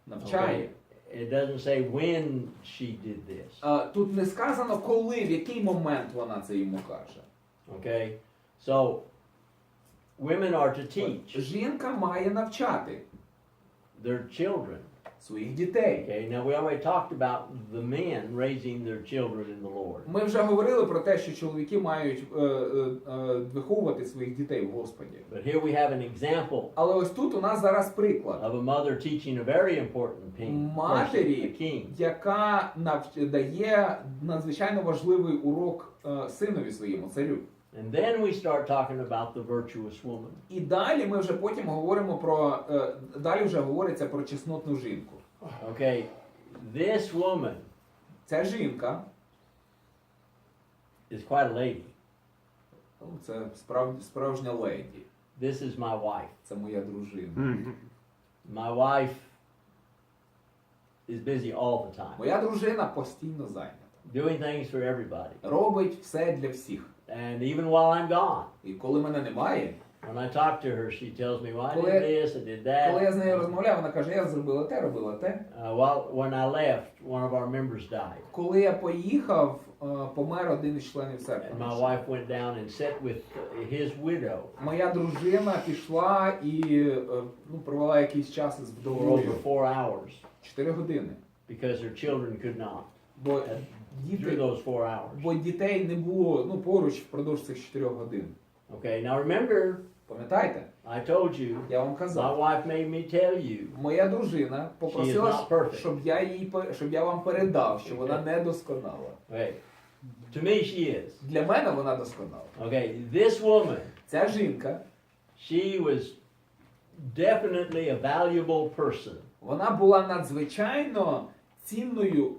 навчає. It doesn't say when she did this. Тут не сказано, коли, в який момент вона це йому каже. Okay, so women are to teach Жінка має навчати their children. своїх дітей. Okay, now we already talked about the men raising their children in the Lord. Ми вже говорили про те, що чоловіки мають виховувати своїх дітей в Господі. But here we have an example Але ось тут у нас зараз приклад of a mother teaching a very important person, a матері, king. яка дає надзвичайно важливий урок синові своєму, царю. And then we start talking about the virtuous woman. І далі ми вже потім говоримо про, далі вже говориться про чеснотну жінку. Okay, this woman Ця жінка, is quite a lady. це справжня леді. This is my wife. Це моя дружина. My wife is busy all the time, Моя дружина постійно зайнята. doing things for everybody. Робить все для всіх. And even while I'm gone, І коли мене немає, when I talk to her, she tells me, well, I Коли- did this, I did коли я that. з нею розмовляю, вона каже, я зробила те, робила те. When I left, one of our members died. Коли я поїхав, помер один із членів церкви. And my wife went down and sat with his widow Моя дружина пішла і провела якийсь час із for вдовою. over 4 hours 4 години. because her children could not Бо through діти, those 4 hours. бо дітей не було поруч впродовж цих 4 годин. Okay, now remember, Пам'ятаєте? I told you, Я вам my казав. wife made me tell you, Моя дружина попросила, She is not perfect. щоб я вам передав, що вона не досконала. okay, to me she is. Для мене вона досконала. Okay, this woman, Ця жінка, she was definitely a valuable person. вона була надзвичайно цінною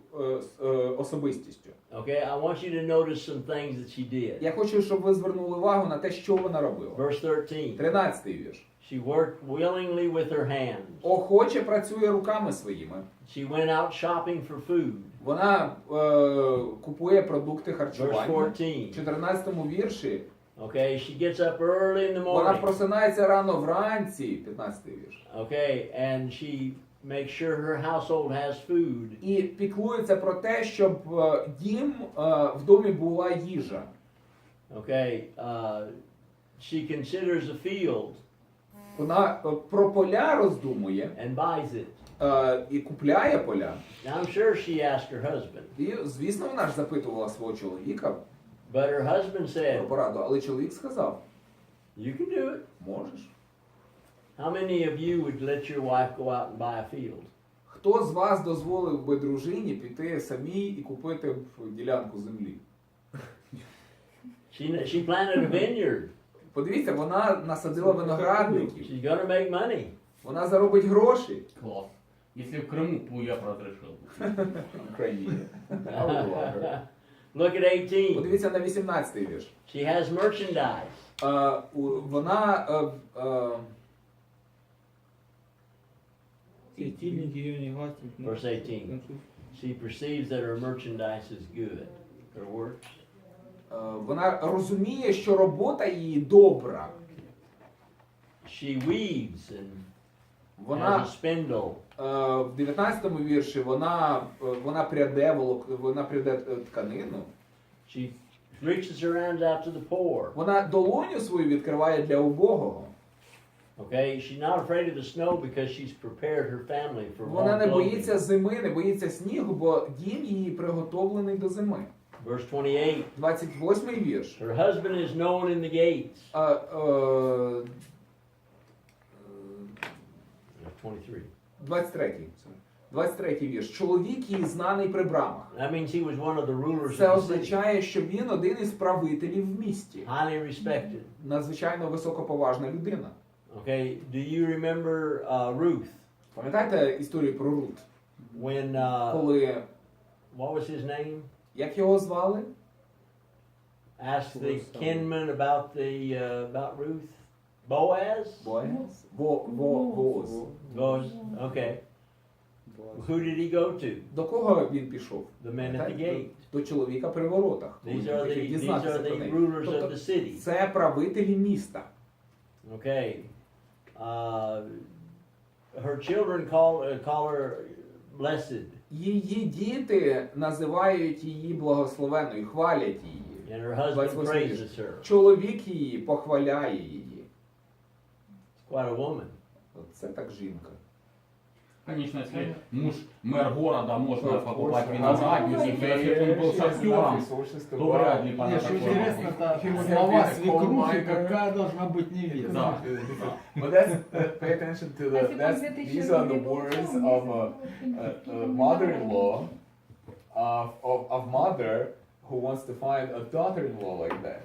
особистістю. Okay, I want you to notice some things that she did. Я хочу, щоб ви звернули увагу на те, що вона робила. Verse 13. 13-й вірш. She worked willingly with her hands. Охоче працює руками своїми. She went out shopping for food. Вона купує продукти Verse харчування. 14. В 14-му вірші Okay, she gets up early in the вона morning. просинається рано вранці, 15-й вірш. Okay, and she makes sure her household has food. І піклується про те, щоб в домі була їжа. Okay, she considers a field Вона про поля роздумує and buys it. І купляє поля. Now I'm sure she asked her husband, І, звісно, вона ж запитувала свого чоловіка but her husband про said, пораду, але чоловік сказав, "You can do it." можеш. How many of you would let your wife go out and buy a field? Хто з вас дозволив би дружині піти самій і купити ділянку землі? She planted a vineyard. Подивіться, вона насадила виноградників. She's gonna make money. Вона заробить гроші Класс. Если в Крыму, то я бы разрешил. в Україні. Look at 18. Подивіться на 18-й вірш. She has merchandise. Вона Светильник ее не гаснет. Verse 18. She perceives that her merchandise is good. Her works. вона розуміє, що робота її добра. She weaves and has a Вона spindle. в 19-му вірші вона пряде тканину. reaches her hands out to the poor. Вона долоню свою відкриває для убогого. Okay, she's not afraid of the snow because she's prepared her family for Вона warm не clothing. боїться зими, не боїться снігу, бо дім її приготовлений до зими. Verse 28. 28-й вірш. Her husband is known in the gates. 23. 23-й вірш. Чоловік її знаний при брамах. That means he was one of the rulers Це of the city. означає, що він один із правителів в місті. Highly respected. Надзвичайно високоповажна людина. Okay, do you remember Ruth? Пам'ятаєте історію про Рут? When, Коли, what was his name? як його звали? Asked the kinman about Ruth? Boaz? Боaz? Бооз. Boaz, okay. Who did he go to? До кого він пішов? The men at the gate. До чоловіка при воротах. These Він are хотів the дізнатися про неї. rulers of Тобто the city. це правителі міста. Okay. Her children call her blessed. Її діти називають її благословенною, хвалять її. And her husband 28 praises her. Чоловік її похваляє її. It's quite a woman. Це так жінка. Конечно, если муж мэр города, можно покупать виноградники, то если бы он был шахтером, то вряд ли бы она Мне что такое интересно, могла. это слова свекрухи, какая должна быть невеста. Да. But pay attention to these are the words of a mother-in-law of mother who wants to find a daughter-in-law like that.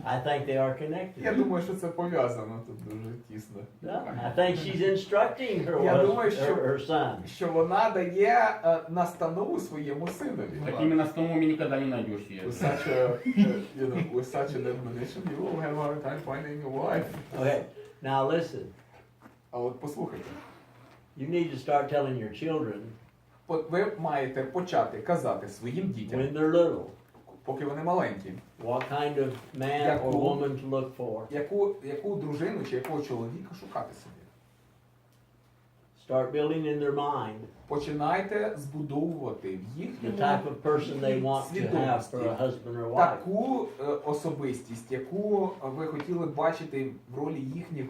I think they are connected. Я думаю, що це пов'язано тут дуже тісно. I think she's instructing Я думаю, her son. що вона дає настанову своєму синові. Такими настановами никогда не найдешь ее. With such an admonition, you will have a hard time finding a wife. Okay, now listen. А от послухайте. You need to start telling your children Ви маєте почати казати своїм дітям, when they're little поки вони маленькі, what kind of man or woman to look for. яку дружину чи якого чоловіка шукати собі. Start building in their mind Починайте збудовувати в the їхньому type of person they want to have for a husband or wife. таку особистість, яку ви хотіли б бачити в ролі їхніх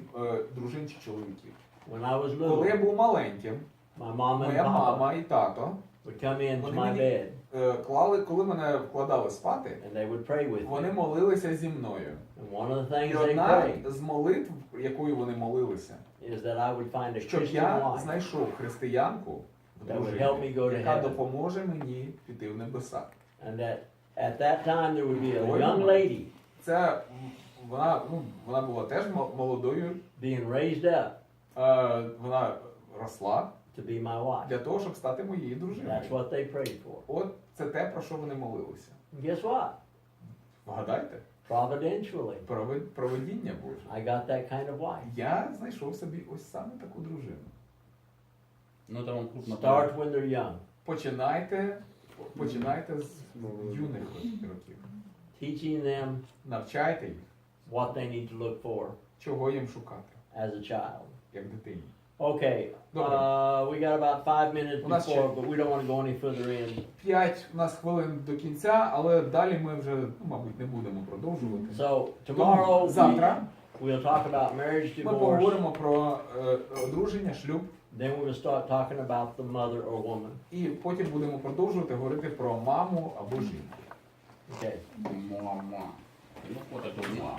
дружин чи чоловіків. When I was Коли я little, був маленьким, my mom and моя papa мама і тато would come into Вони my мені bed коли мене вкладали спати, and they would pray with вони me. молилися зі мною. And one of the І things they одна prayed з молитв, якою вони молилися, is that I would find a щоб Christian я wife знайшов християнку, that would help me go to яка heaven. допоможе мені піти в небеса. And that at that time there would be a young lady Це вона була теж молодою, being raised up вона росла to be my wife. для того, щоб стати моєю дружиною. That's what they prayed for. От це те, про що вони молилися. And guess what? Вгадайте, Providentially, провидіння Боже. I got that kind of wife. Я знайшов собі ось саме таку дружину. Ну, это вам крупно. Start when they're young. Починайте з юних років. Teaching them Навчайте їх, what they need to look for чого їм шукати, as a child. як дитині. Okay, Добре. we got about 5 minutes У нас before, ще- but we don't want to go any further in. 5 у нас хвилин до кінця, але далі ми вже, мабуть, не будемо продовжувати. So Тому tomorrow завтра we'll talk about marriage, ми divorce. поговоримо про одруження, шлюб, Then we'll start talking about the mother or woman. і потім будемо продовжувати говорити про маму або жінку. Okay. Мама. Ну, вот это мама.